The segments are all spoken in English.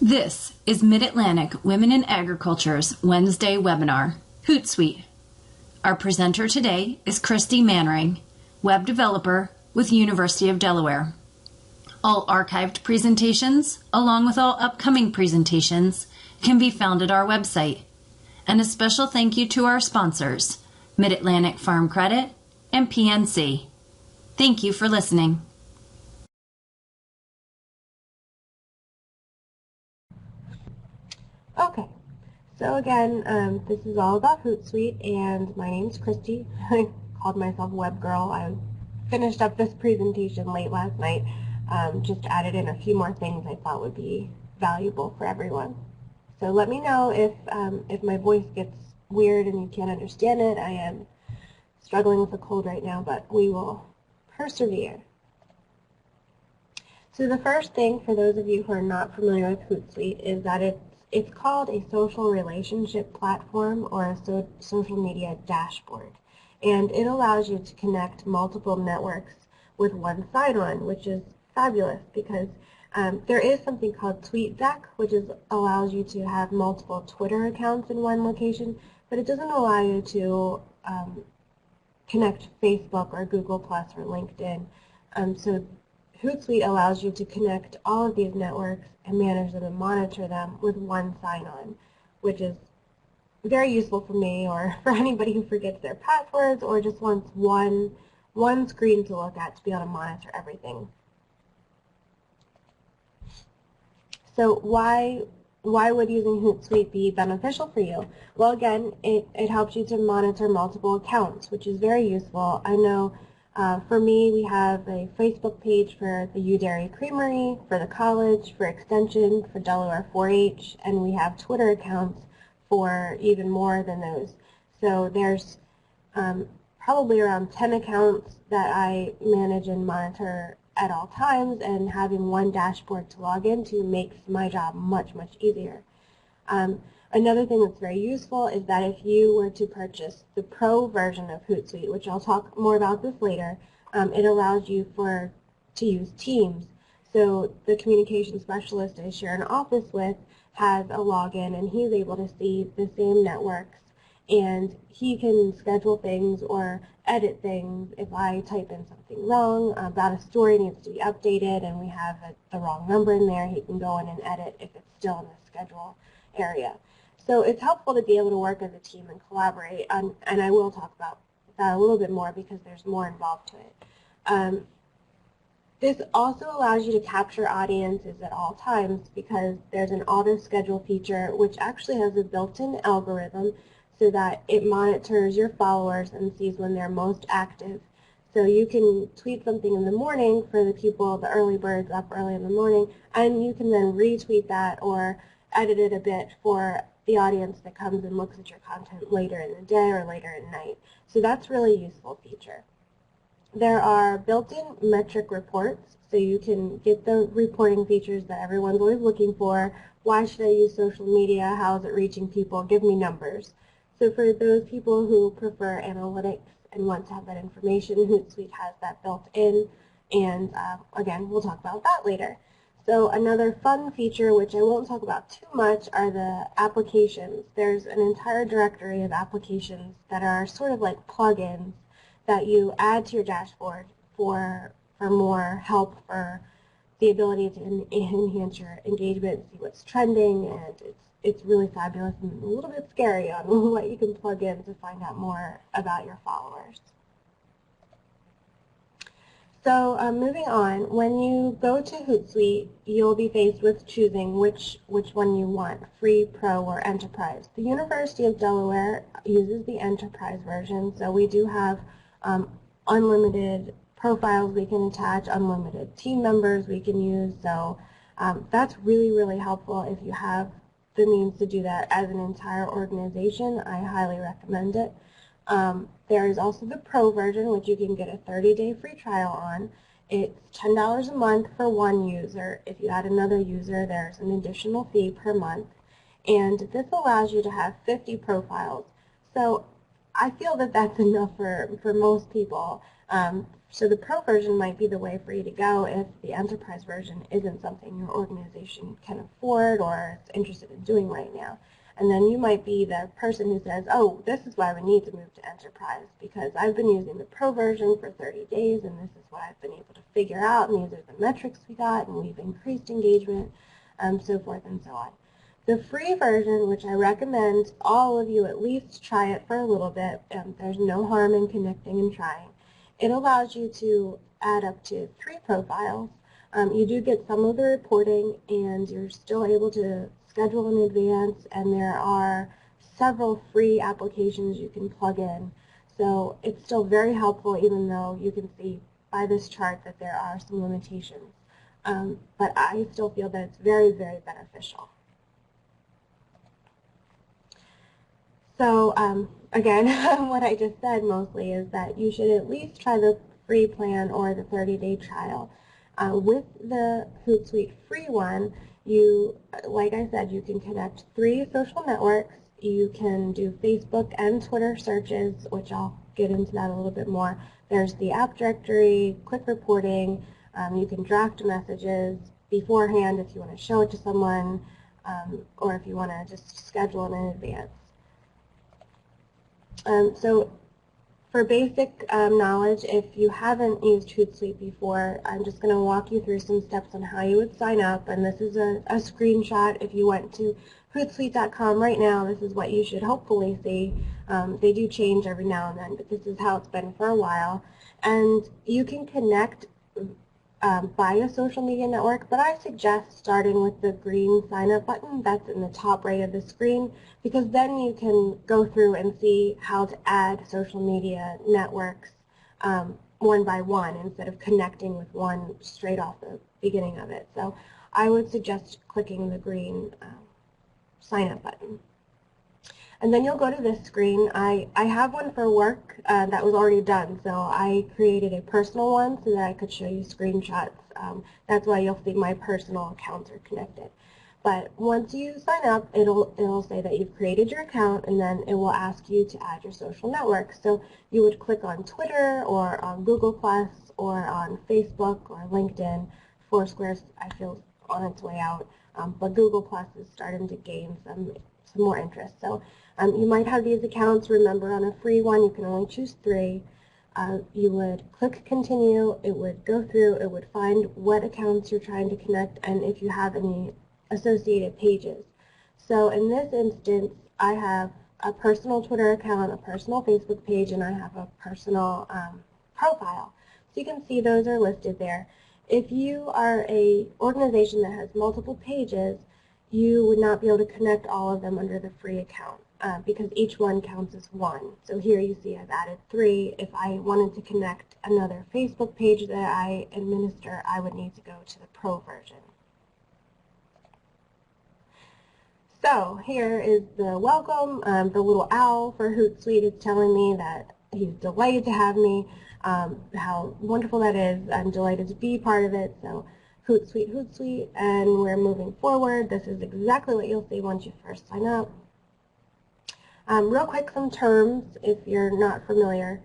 This is Mid-Atlantic Women in Agriculture's Wednesday webinar, HootSuite. Our presenter today is Christy Mannering, web developer with University of Delaware. All archived presentations, along with all upcoming presentations, can be found at our website. And a special thank you to our sponsors, Mid-Atlantic Farm Credit and PNC. Thank you for listening. Okay, so again, this is all about HootSuite, and my name's Christy. I called myself Web Girl. I finished up this presentation late last night, just added in a few more things I thought would be valuable for everyone. So let me know if my voice gets weird and you can't understand it. I am struggling with a cold right now, but we will persevere. So the first thing, for those of you who are not familiar with HootSuite, is that it's called a social relationship platform or a social media dashboard. And it allows you to connect multiple networks with one sign-on, which is fabulous because there is something called TweetDeck, which allows you to have multiple Twitter accounts in one location, but it doesn't allow you to connect Facebook or Google Plus or LinkedIn. So HootSuite allows you to connect all of these networks and manage them and monitor them with one sign-on, which is very useful for me or for anybody who forgets their passwords or just wants one screen to look at to be able to monitor everything. So why would using HootSuite be beneficial for you? Well, again, it helps you to monitor multiple accounts, which is very useful. I know for me, we have a Facebook page for the U Dairy Creamery, for the college, for Extension, for Delaware 4-H, and we have Twitter accounts for even more than those. So there's probably around 10 accounts that I manage and monitor at all times, and having one dashboard to log into makes my job much, much easier. Another thing that's very useful is that if you were to purchase the Pro version of HootSuite, which I'll talk more about this later, it allows you to use Teams. So the communication specialist I share an office with has a login, and he's able to see the same networks, and he can schedule things or edit things. If I type in something wrong about a story needs to be updated and we have the wrong number in there, he can go in and edit if it's still in the schedule area. So it's helpful to be able to work as a team and collaborate, and I will talk about that a little bit more because there's more involved to it. This also allows you to capture audiences at all times because there's an auto schedule feature which actually has a built-in algorithm so that it monitors your followers and sees when they're most active. So you can tweet something in the morning for the people, the early birds up early in the morning, and you can then retweet that or edit it a bit for the audience that comes and looks at your content later in the day or later at night. So that's really a useful feature. There are built-in metric reports, so you can get the reporting features that everyone's always looking for. Why should I use social media? How is it reaching people? Give me numbers. So for those people who prefer analytics and want to have that information, HootSuite has that built in, and again, we'll talk about that later. So another fun feature, which I won't talk about too much, are the applications. There's an entire directory of applications that are sort of like plugins that you add to your dashboard for more help, for the ability to enhance your engagement, see what's trending, and it's really fabulous and a little bit scary on what you can plug in to find out more about your followers. So moving on, when you go to HootSuite, you'll be faced with choosing which one you want, free, pro, or enterprise. The University of Delaware uses the enterprise version, so we do have unlimited profiles we can attach, unlimited team members we can use, so that's really, really helpful if you have the means to do that as an entire organization. I highly recommend it. There is also the Pro version, which you can get a 30-day free trial on. It's $10 a month for one user. If you add another user, there's an additional fee per month. And this allows you to have 50 profiles. So I feel that that's enough for most people. So the Pro version might be the way for you to go if the Enterprise version isn't something your organization can afford or is interested in doing right now. And then you might be the person who says, oh, this is why we need to move to Enterprise because I've been using the Pro version for 30 days and this is what I've been able to figure out and these are the metrics we got and we've increased engagement, so forth and so on. The free version, which I recommend all of you at least try it for a little bit, there's no harm in connecting and trying. It allows you to add up to 3 profiles. You do get some of the reporting and you're still able to schedule in advance, and there are several free applications you can plug in. So it's still very helpful even though you can see by this chart that there are some limitations. But I still feel that it's very, very beneficial. So again, what I just said mostly is that you should at least try the free plan or the 30-day trial. With the HootSuite free one, like I said, you can connect 3 social networks. You can do Facebook and Twitter searches, which I'll get into that a little bit more. There's the app directory, quick reporting. You can draft messages beforehand if you want to show it to someone, or if you want to just schedule it in advance. So for basic knowledge, if you haven't used HootSuite before, I'm just going to walk you through some steps on how you would sign up. And this is a screenshot. If you went to Hootsuite.com right now, this is what you should hopefully see. They do change every now and then, but this is how it's been for a while. And you can connect by a social media network, but I suggest starting with the green sign up button that's in the top right of the screen, because then you can go through and see how to add social media networks one by one instead of connecting with one straight off the beginning of it. So I would suggest clicking the green sign up button. And then you'll go to this screen. I have one for work that was already done, so I created a personal one so that I could show you screenshots. That's why you'll see my personal accounts are connected. But once you sign up, it'll say that you've created your account, and then it will ask you to add your social network. So you would click on Twitter or on Google Plus or on Facebook or LinkedIn. Foursquare, I feel, on its way out, but Google Plus is starting to gain some more interest. So you might have these accounts. Remember, on a free one, you can only choose 3. You would click continue. It would go through. It would find what accounts you're trying to connect and if you have any associated pages. So in this instance, I have a personal Twitter account, a personal Facebook page, and I have a personal profile. So you can see those are listed there. If you are an organization that has multiple pages, you would not be able to connect all of them under the free account because each one counts as one. So here you see I've added 3. If I wanted to connect another Facebook page that I administer, I would need to go to the Pro version. So here is the welcome. The little owl for Hootsuite is telling me that he's delighted to have me, how wonderful that is. I'm delighted to be part of it. So Hootsuite, Hootsuite, and we're moving forward. This is exactly what you'll see once you first sign up. Real quick, some terms if you're not familiar.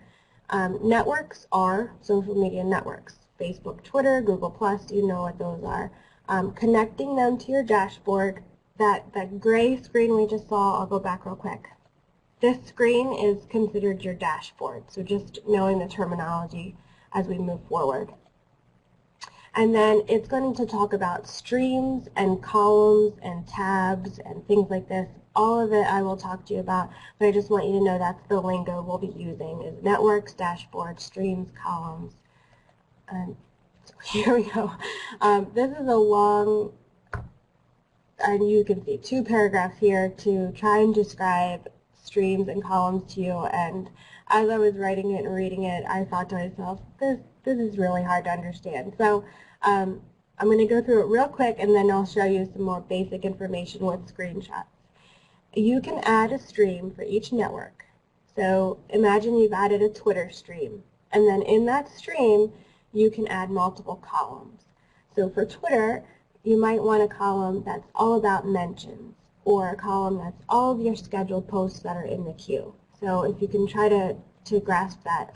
Networks are social media networks. Facebook, Twitter, Google+, you know what those are. Connecting them to your dashboard, that gray screen we just saw, I'll go back real quick. This screen is considered your dashboard, so just knowing the terminology as we move forward. And then it's going to talk about streams and columns and tabs and things like this. All of it I will talk to you about, but I just want you to know that's the lingo we'll be using is networks, dashboard, streams, columns. And so here we go. This is a long, and you can see 2 paragraphs here to try and describe streams and columns to you. And as I was writing it and reading it, I thought to myself, this is really hard to understand. So I'm going to go through it real quick, and then I'll show you some more basic information with screenshots. You can add a stream for each network. So imagine you've added a Twitter stream, and then in that stream, you can add multiple columns. So for Twitter, you might want a column that's all about mentions, or a column that's all of your scheduled posts that are in the queue. So if you can try to grasp that.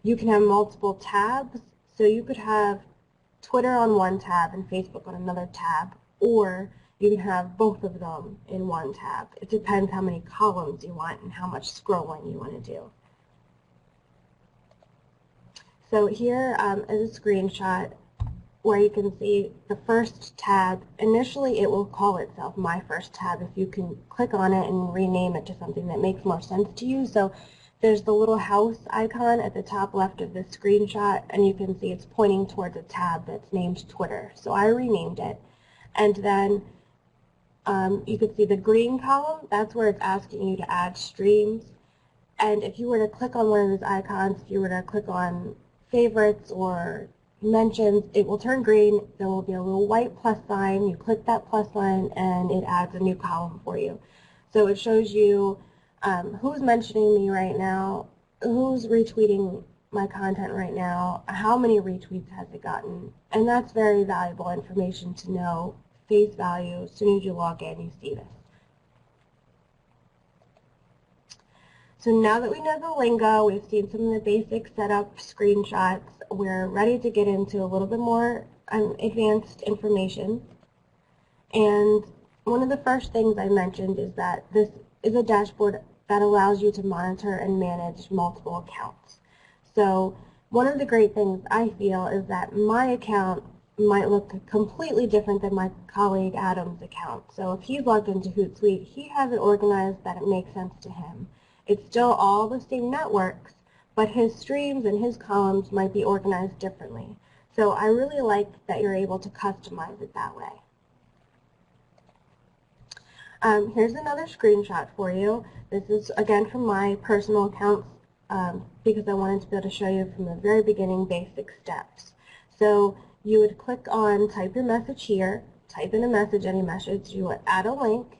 You can have multiple tabs, so you could have Twitter on one tab and Facebook on another tab, or you can have both of them in one tab. It depends how many columns you want and how much scrolling you want to do. So here is a screenshot where you can see the first tab. Initially it will call itself My First Tab if you can click on it and rename it to something that makes more sense to you. So there's the little house icon at the top left of the screenshot, and you can see it's pointing towards a tab that's named Twitter. So I renamed it. And then you can see the green column, that's where it's asking you to add streams. And if you were to click on one of those icons, if you were to click on favorites or mentions, it will turn green. There will be a little white plus sign. You click that plus sign and it adds a new column for you. So it shows you who's mentioning me right now, who's retweeting my content right now, how many retweets has it gotten, and that's very valuable information to know, face value. As soon as you log in, you see this. So now that we know the lingo, we've seen some of the basic setup screenshots, we're ready to get into a little bit more advanced information. And one of the first things I mentioned is that this is a dashboard that allows you to monitor and manage multiple accounts. So one of the great things I feel is that my account might look completely different than my colleague Adam's account. So if he's logged into HootSuite, he has it organized that it makes sense to him. It's still all the same networks, but his streams and his columns might be organized differently. So I really like that you're able to customize it that way. Here's another screenshot for you. This is again from my personal accounts because I wanted to be able to show you from the very beginning basic steps. So you would click on type your message here, type in a message, any message, you would add a link,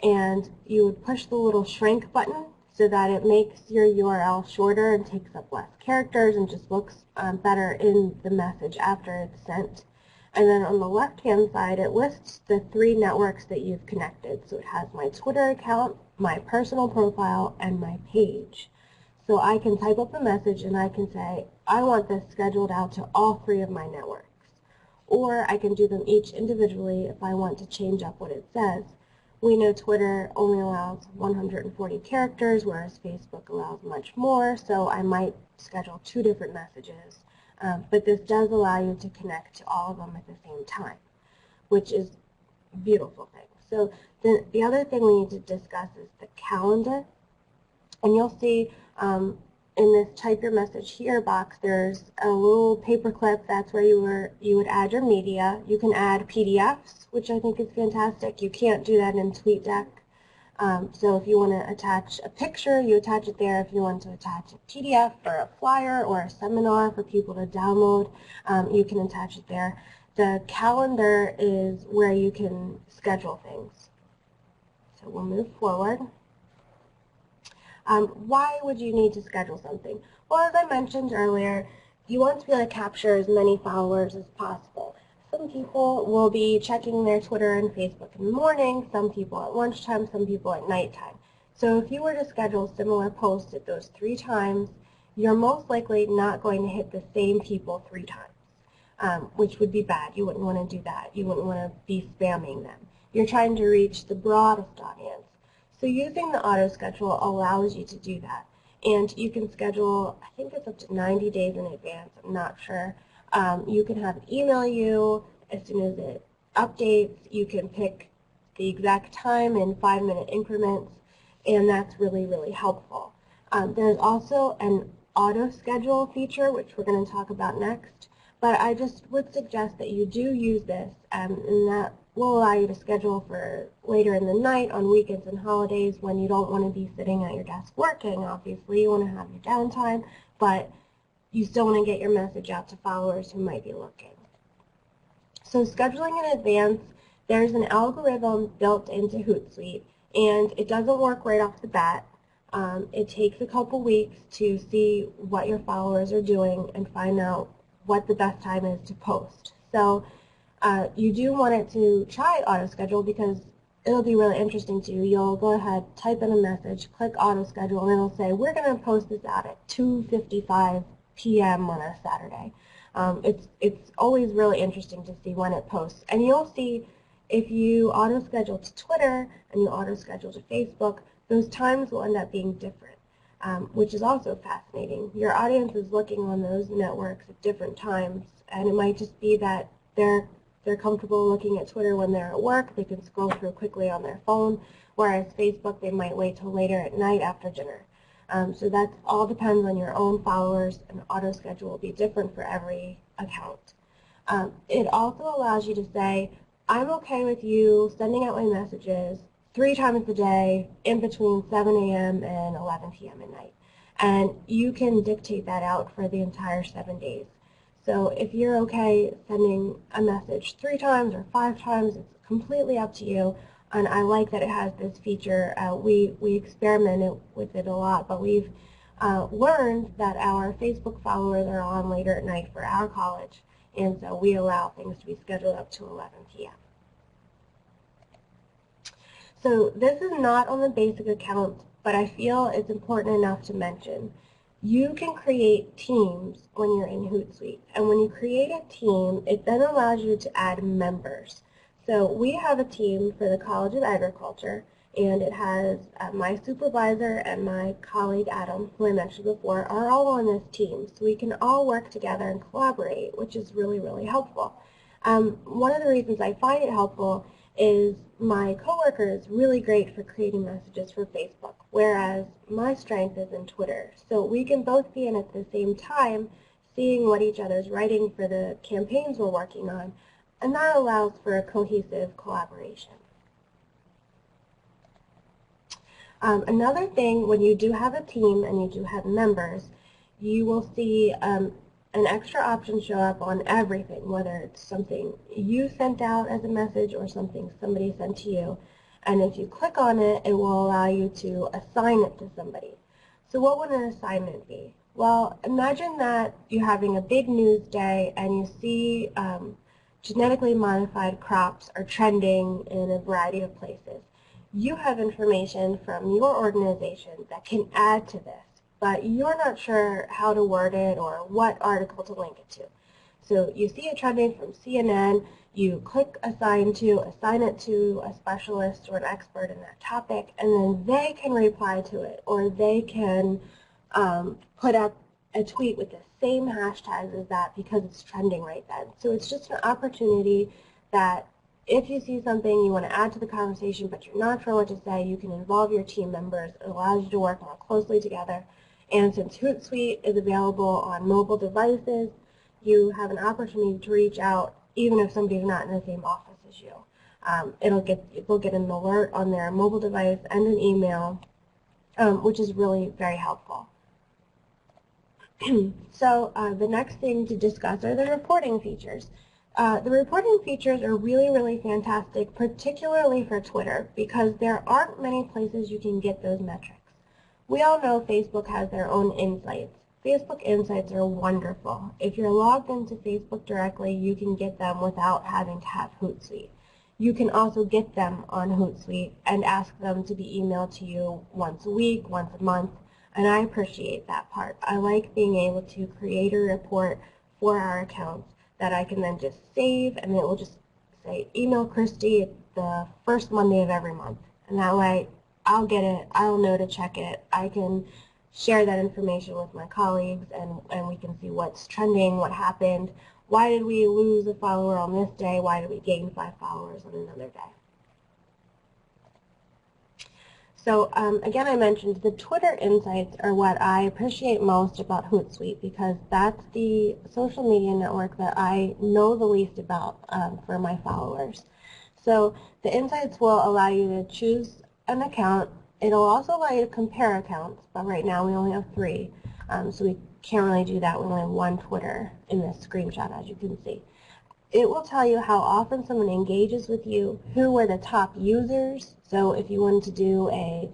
and you would push the little shrink button so that it makes your URL shorter and takes up less characters and just looks better in the message after it's sent. And then on the left-hand side, it lists the 3 networks that you've connected. So it has my Twitter account, my personal profile, and my page. So I can type up a message and I can say, I want this scheduled out to all 3 of my networks. Or I can do them each individually if I want to change up what it says. We know Twitter only allows 140 characters, whereas Facebook allows much more, so I might schedule 2 different messages. But this does allow you to connect to all of them at the same time, which is a beautiful thing. So the other thing we need to discuss is the calendar. And you'll see in this type your message here box, there's a little paperclip. That's where you would add your media. You can add PDFs, which I think is fantastic. You can't do that in TweetDeck. So if you want to attach a picture, you attach it there. If you want to attach a PDF or a flyer or a seminar for people to download, you can attach it there. The calendar is where you can schedule things. So we'll move forward. Why would you need to schedule something? Well, as I mentioned earlier, you want to be able to capture as many followers as possible. Some people will be checking their Twitter and Facebook in the morning, some people at lunchtime, some people at nighttime. So if you were to schedule similar posts at those 3 times, you're most likely not going to hit the same people 3 times, which would be bad. You wouldn't want to do that. You wouldn't want to be spamming them. You're trying to reach the broadest audience. So using the auto schedule allows you to do that. And you can schedule, I think it's up to 90 days in advance, I'm not sure. You can have it email you as soon as it updates. You can pick the exact time in 5-minute increments, and that's really, really helpful. There's also an auto schedule feature, which we're going to talk about next, but I just would suggest that you do use this, and that will allow you to schedule for later in the night, on weekends and holidays when you don't want to be sitting at your desk working. Obviously, you want to have your downtime, but you still want to get your message out to followers who might be looking. So scheduling in advance, there's an algorithm built into HootSuite, and it doesn't work right off the bat. It takes a couple weeks to see what your followers are doing and find out what the best time is to post. So you do want it to try auto schedule because it'll be really interesting to you. You'll go ahead, type in a message, click auto schedule, and it'll say, we're going to post this out at 2:55 p.m. on a Saturday. It's always really interesting to see when it posts. And you'll see if you auto-schedule to Twitter and you auto-schedule to Facebook, those times will end up being different, which is also fascinating. Your audience is looking on those networks at different times, and it might just be that they're comfortable looking at Twitter when they're at work. They can scroll through quickly on their phone, whereas Facebook, they might wait till later at night after dinner. So that all depends on your own followers, and auto-schedule will be different for every account. It also allows you to say, I'm okay with you sending out my messages 3 times a day in between 7 a.m. and 11 p.m. at night. And you can dictate that out for the entire 7 days. So if you're okay sending a message 3 times or 5 times, it's completely up to you. And I like that it has this feature. We experimented with it a lot, but we've learned that our Facebook followers are on later at night for our college, and so we allow things to be scheduled up to 11 p.m. So this is not on the basic account, but I feel it's important enough to mention. You can create teams when you're in HootSuite, and when you create a team, it then allows you to add members. So we have a team for the College of Agriculture, and it has my supervisor and my colleague Adam, who I mentioned before, are all on this team. So we can all work together and collaborate, which is really, really helpful. One of the reasons I find it helpful is my coworker is really great for creating messages for Facebook, whereas my strength is in Twitter. So we can both be in at the same time, seeing what each other's writing for the campaigns we're working on, and that allows for a cohesive collaboration. Another thing, when you do have a team and you do have members, you will see an extra option show up on everything, whether it's something you sent out as a message or something somebody sent to you. And if you click on it, it will allow you to assign it to somebody. So what would an assignment be? Well, imagine that you're having a big news day and you see genetically modified crops are trending in a variety of places. You have information from your organization that can add to this, but you're not sure how to word it or what article to link it to. So you see it trending from CNN, you click assign it to a specialist or an expert in that topic, and then they can reply to it, or they can put up a tweet with the same hashtags as that because it's trending right then. So it's just an opportunity that if you see something you want to add to the conversation but you're not sure what to say, you can involve your team members. It allows you to work more closely together. And since HootSuite is available on mobile devices, you have an opportunity to reach out even if somebody's not in the same office as you. They'll get an alert on their mobile device and an email, which is really very helpful. So the next thing to discuss are the reporting features. The reporting features are really, really fantastic, particularly for Twitter, because there aren't many places you can get those metrics. We all know Facebook has their own insights. Facebook insights are wonderful. If you're logged into Facebook directly, you can get them without having to have HootSuite. You can also get them on HootSuite and ask them to be emailed to you once a week, once a month, and I appreciate that part. I like being able to create a report for our accounts that I can then just save, and it will just say, email Christy the first Monday of every month. And that way, I'll get it, I'll know to check it, I can share that information with my colleagues, and we can see what's trending, what happened, why did we lose a follower on this day, why did we gain 5 followers on another day. So again, I mentioned the Twitter insights are what I appreciate most about HootSuite, because that's the social media network that I know the least about for my followers. So the insights will allow you to choose an account. It'll also allow you to compare accounts, but right now we only have 3, so we can't really do that. We only have 1 Twitter in this screenshot, as you can see. It will tell you how often someone engages with you, who were the top users. So if you wanted to do a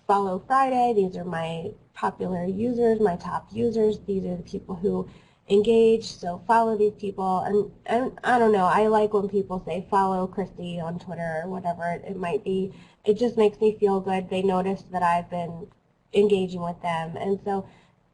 Follow Friday, these are my popular users, my top users. These are the people who engage, so follow these people. And I don't know, I like when people say follow Christy on Twitter or whatever it might be. It just makes me feel good. They notice that I've been engaging with them. And so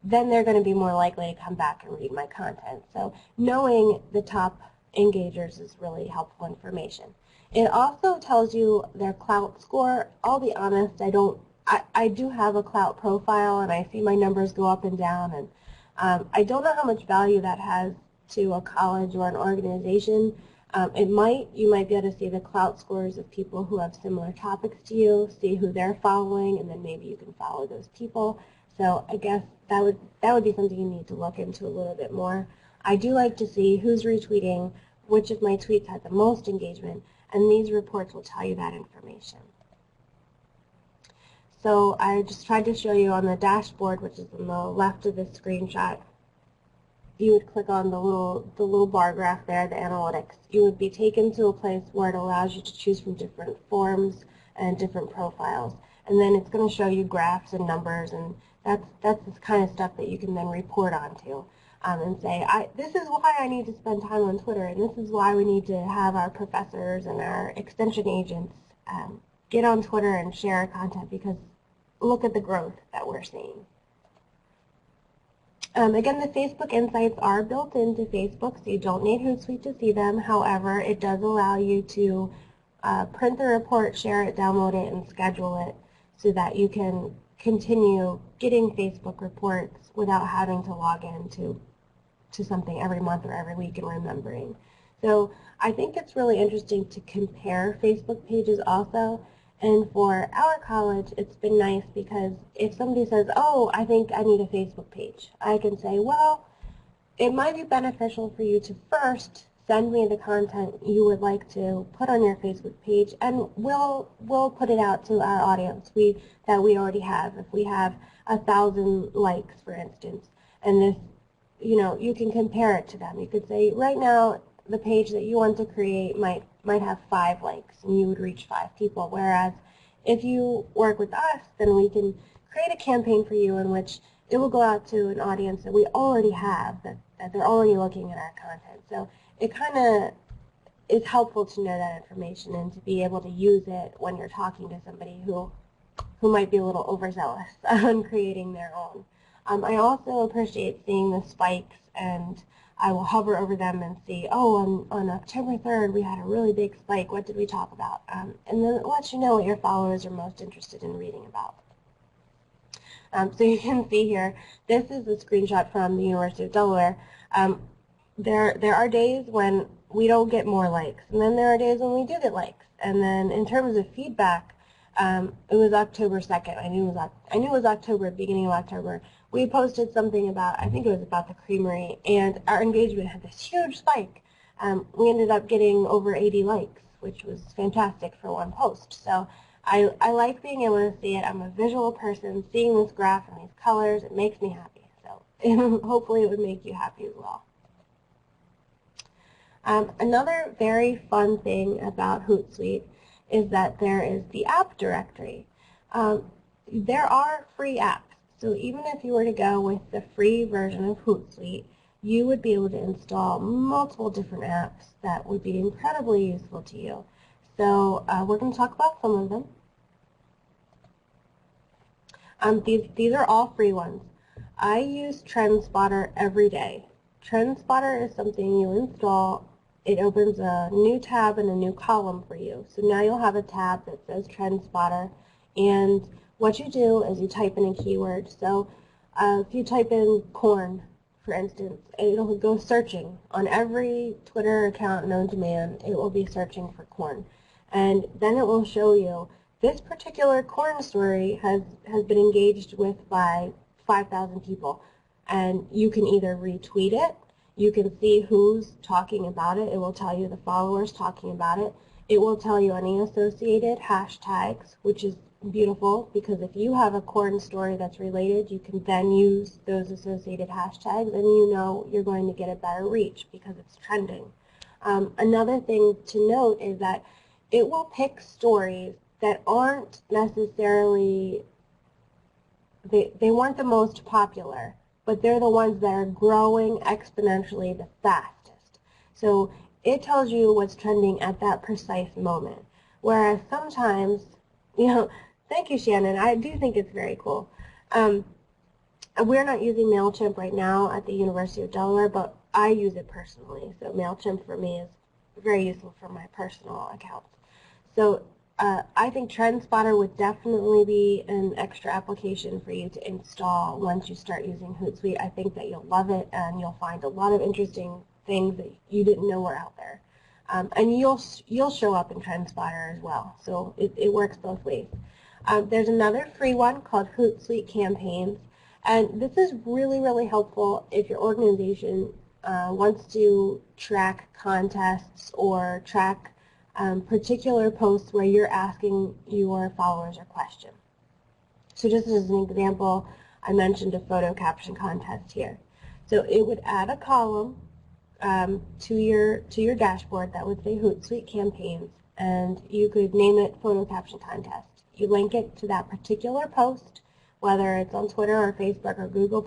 then they're going to be more likely to come back and read my content. So knowing the top engagers is really helpful information. It also tells you their clout score. I'll be honest, I do have a clout profile, and I see my numbers go up and down, and I don't know how much value that has to a college or an organization. You might be able to see the clout scores of people who have similar topics to you, see who they're following, and then maybe you can follow those people. So I guess that would be something you need to look into a little bit more. I do like to see who's retweeting, which of my tweets had the most engagement, and these reports will tell you that information. So I just tried to show you on the dashboard, which is on the left of this screenshot. You would click on the little bar graph there, the analytics. You would be taken to a place where it allows you to choose from different forms and different profiles. And then it's going to show you graphs and numbers, and that's the kind of stuff that you can then report onto and say, this is why I need to spend time on Twitter, and this is why we need to have our professors and our extension agents get on Twitter and share our content, because look at the growth that we're seeing. Again, the Facebook Insights are built into Facebook, so you don't need HootSuite to see them. However, it does allow you to print the report, share it, download it, and schedule it so that you can continue getting Facebook reports without having to log in to something every month or every week and remembering. So I think it's really interesting to compare Facebook pages also. And for our college, it's been nice because if somebody says, oh, I think I need a Facebook page, I can say, well, it might be beneficial for you to first send me the content you would like to put on your Facebook page, and we'll put it out to our audience that we already have. If we have 1,000 likes, for instance, and this, you can compare it to them. You could say, right now, the page that you want to create might have 5 likes, and you would reach 5 people. Whereas if you work with us, then we can create a campaign for you in which it will go out to an audience that we already have, that they're already looking at our content. So it kind of is helpful to know that information and to be able to use it when you're talking to somebody who might be a little overzealous on creating their own. I also appreciate seeing the spikes, and I will hover over them and see, oh, on October 3rd we had a really big spike. What did we talk about? And then it lets you know what your followers are most interested in reading about. So you can see here, this is a screenshot from the University of Delaware. There are days when we don't get more likes, and then there are days when we do get likes. And then in terms of feedback, it was October 2nd. I knew it was October, beginning of October. We posted something about, I think it was about the creamery, and our engagement had this huge spike. We ended up getting over 80 likes, which was fantastic for one post. So I like being able to see it. I'm a visual person. Seeing this graph and these colors, it makes me happy. So hopefully it would make you happy as well. Another very fun thing about HootSuite is that there is the app directory. There are free apps. So even if you were to go with the free version of HootSuite, you would be able to install multiple different apps that would be incredibly useful to you. So we're going to talk about some of them. These are all free ones. I use TrendSpotter every day. TrendSpotter is something you install. It opens a new tab and a new column for you. So now you'll have a tab that says TrendSpotter, and what you do is you type in a keyword. So if you type in corn, for instance, it'll go searching. On every Twitter account known to man, it will be searching for corn. And then it will show you this particular corn story has been engaged with by 5,000 people. And you can either retweet it, you can see who's talking about it, it will tell you the followers talking about it, it will tell you any associated hashtags, which is beautiful, because if you have a corn story that's related, you can then use those associated hashtags, and you know you're going to get a better reach because it's trending. Another thing to note is that it will pick stories that aren't necessarily, they weren't the most popular, but they're the ones that are growing exponentially the fastest. So it tells you what's trending at that precise moment. Whereas sometimes, thank you, Shannon. I do think it's very cool. We're not using MailChimp right now at the University of Delaware, but I use it personally. So MailChimp for me is very useful for my personal accounts. So I think TrendSpotter would definitely be an extra application for you to install once you start using Hootsuite. I think that you'll love it and you'll find a lot of interesting things that you didn't know were out there. And you'll show up in TrendSpotter as well. So it works both ways. There's another free one called HootSuite Campaigns. And this is really, really helpful if your organization wants to track contests or track particular posts where you're asking your followers a question. So just as an example, I mentioned a photo caption contest here. So it would add a column to your dashboard that would say Hootsuite Campaigns, and you could name it Photo Caption Contest. You link it to that particular post, whether it's on Twitter or Facebook or Google+,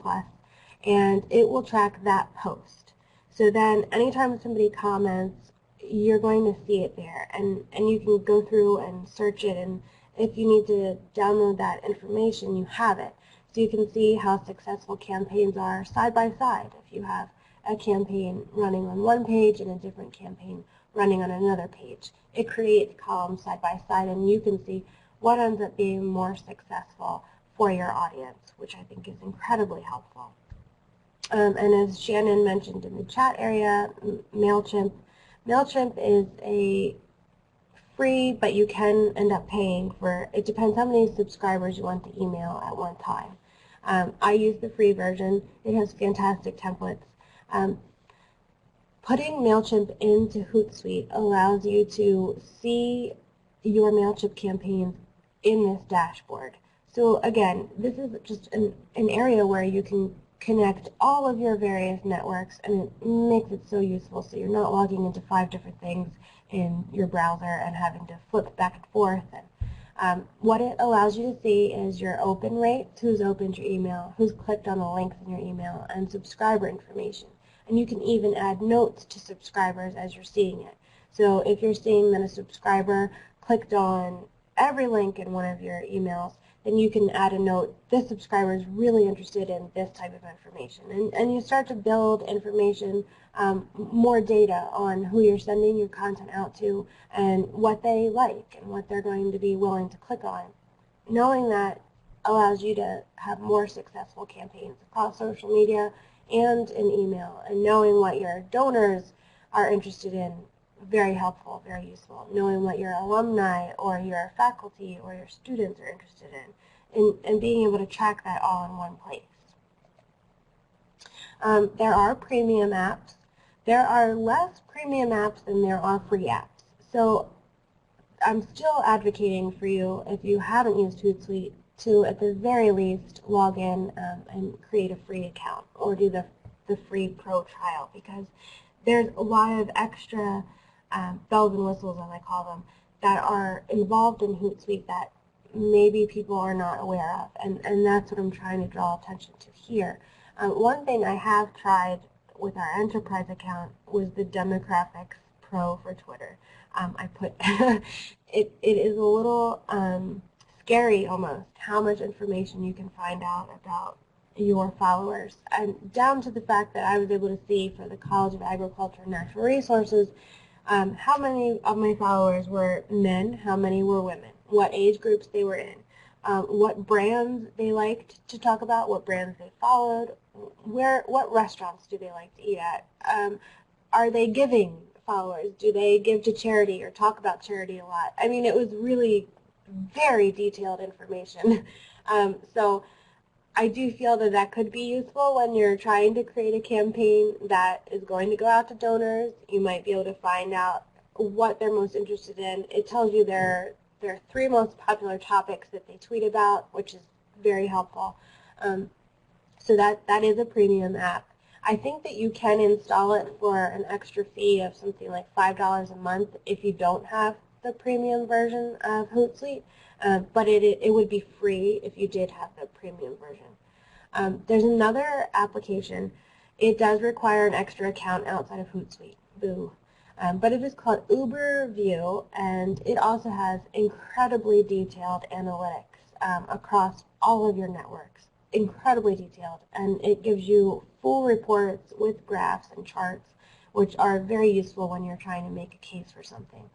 and it will track that post. So then anytime somebody comments, you're going to see it there, and you can go through and search it, and if you need to download that information, you have it. So you can see how successful campaigns are side by side. If you have a campaign running on one page and a different campaign running on another page, it creates columns side by side, and you can see what ends up being more successful for your audience, which I think is incredibly helpful. And as Shannon mentioned in the chat area, MailChimp is a free, but you can end up paying for, it depends how many subscribers you want to email at one time. I use the free version. It has fantastic templates. Putting MailChimp into Hootsuite allows you to see your MailChimp campaigns in this dashboard. So again, this is just an area where you can connect all of your various networks, and it makes it so useful, so you're not logging into 5 different things in your browser and having to flip back and forth. And what it allows you to see is your open rate, who's opened your email, who's clicked on the links in your email, and subscriber information. And you can even add notes to subscribers as you're seeing it. So if you're seeing that a subscriber clicked on every link in one of your emails, then you can add a note, this subscriber is really interested in this type of information. And you start to build information, more data on who you're sending your content out to and what they like and what they're going to be willing to click on. Knowing that allows you to have more successful campaigns across social media and in email, and knowing what your donors are interested in, very helpful, very useful. Knowing what your alumni or your faculty or your students are interested in, and being able to track that all in one place. There are premium apps. There are less premium apps than there are free apps. So I'm still advocating for you, if you haven't used Hootsuite, to at the very least log in and create a free account or do the free pro trial, because there's a lot of extra bells and whistles, as I call them, that are involved in Hootsuite that maybe people are not aware of, and that's what I'm trying to draw attention to here. One thing I have tried with our enterprise account was the Demographics Pro for Twitter. I put it is a little scary almost how much information you can find out about your followers, and down to the fact that I was able to see for the College of Agriculture and Natural Resources how many of my followers were men, how many were women, what age groups they were in, what brands they liked to talk about, what brands they followed, what restaurants do they like to eat at, are they giving followers, do they give to charity or talk about charity a lot. I mean, it was really very detailed information. So I do feel that that could be useful when you're trying to create a campaign that is going to go out to donors. You might be able to find out what they're most interested in. It tells you their 3 most popular topics that they tweet about, which is very helpful. So that is a premium app. I think that you can install it for an extra fee of something like $5 a month if you don't have the premium version of Hootsuite, but it would be free if you did have the premium version. There's another application. It does require an extra account outside of Hootsuite, boo. But it is called UberView, and it also has incredibly detailed analytics across all of your networks. incredibly detailed, and it gives you full reports with graphs and charts, which are very useful when you're trying to make a case for something.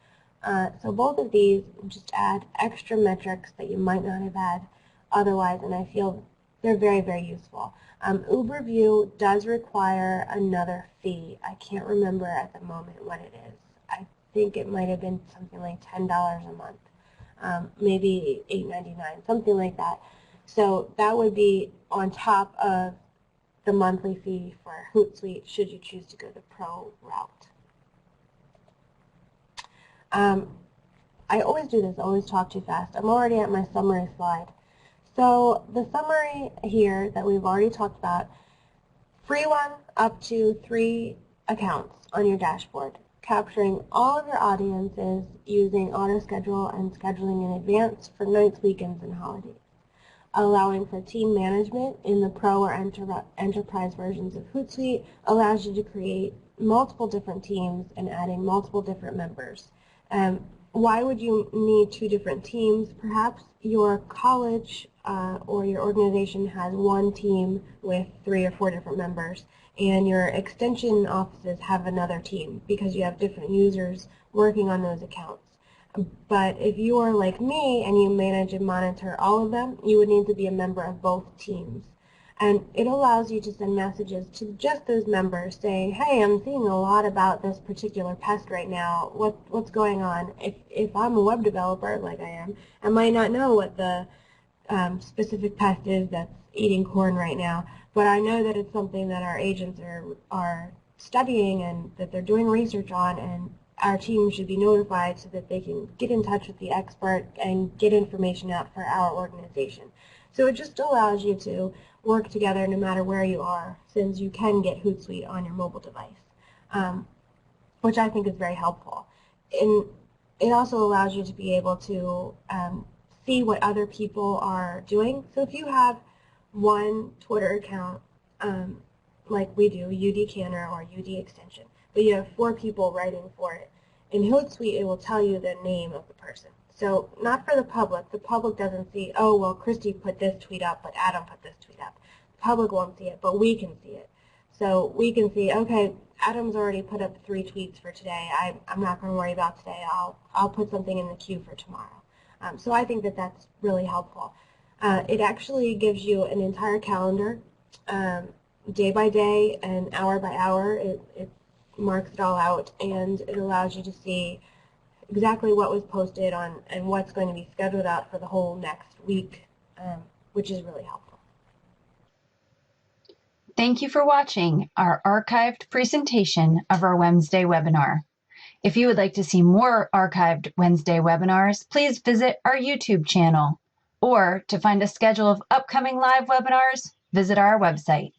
So both of these just add extra metrics that you might not have had otherwise, and I feel they're very, very useful. UberView does require another fee. I can't remember at the moment what it is. I think it might have been something like $10 a month, maybe $8.99, something like that. So that would be on top of the monthly fee for HootSuite should you choose to go the pro route. I always do this, I always talk too fast. I'm already at my summary slide. So the summary here that we've already talked about, free one up to 3 accounts on your dashboard, capturing all of your audiences using auto-schedule and scheduling in advance for nights, weekends, and holidays. Allowing for team management in the Pro or Enterprise versions of HootSuite allows you to create multiple different teams and adding multiple different members. Why would you need 2 different teams? Perhaps your college or your organization has one team with 3 or 4 different members, and your extension offices have another team because you have different users working on those accounts. But if you are like me and you manage and monitor all of them, you would need to be a member of both teams. And it allows you to send messages to just those members saying, hey, I'm seeing a lot about this particular pest right now. What's going on? If I'm a web developer, like I am, I might not know what the specific pest is that's eating corn right now, but I know that it's something that our agents are studying and that they're doing research on, and our team should be notified so that they can get in touch with the expert and get information out for our organization. So it just allows you to work together no matter where you are, since you can get HootSuite on your mobile device, which I think is very helpful. And it also allows you to be able to see what other people are doing. So if you have one Twitter account, like we do, UD Canner or UD Extension, but you have 4 people writing for it, in HootSuite it will tell you the name of the person. So not for the public doesn't see, oh, well, Christy put this tweet up, but Adam put this tweet up. The public won't see it, but we can see it. So we can see, okay, Adam's already put up 3 tweets for today. I'm not going to worry about today. I'll put something in the queue for tomorrow. So I think that that's really helpful. It actually gives you an entire calendar, day by day and hour by hour. It marks it all out, and it allows you to see exactly what was posted on and what's going to be scheduled out for the whole next week, which is really helpful. Thank you for watching our archived presentation of our Wednesday webinar. If you would like to see more archived Wednesday webinars, please visit our YouTube channel, or to find a schedule of upcoming live webinars, visit our website.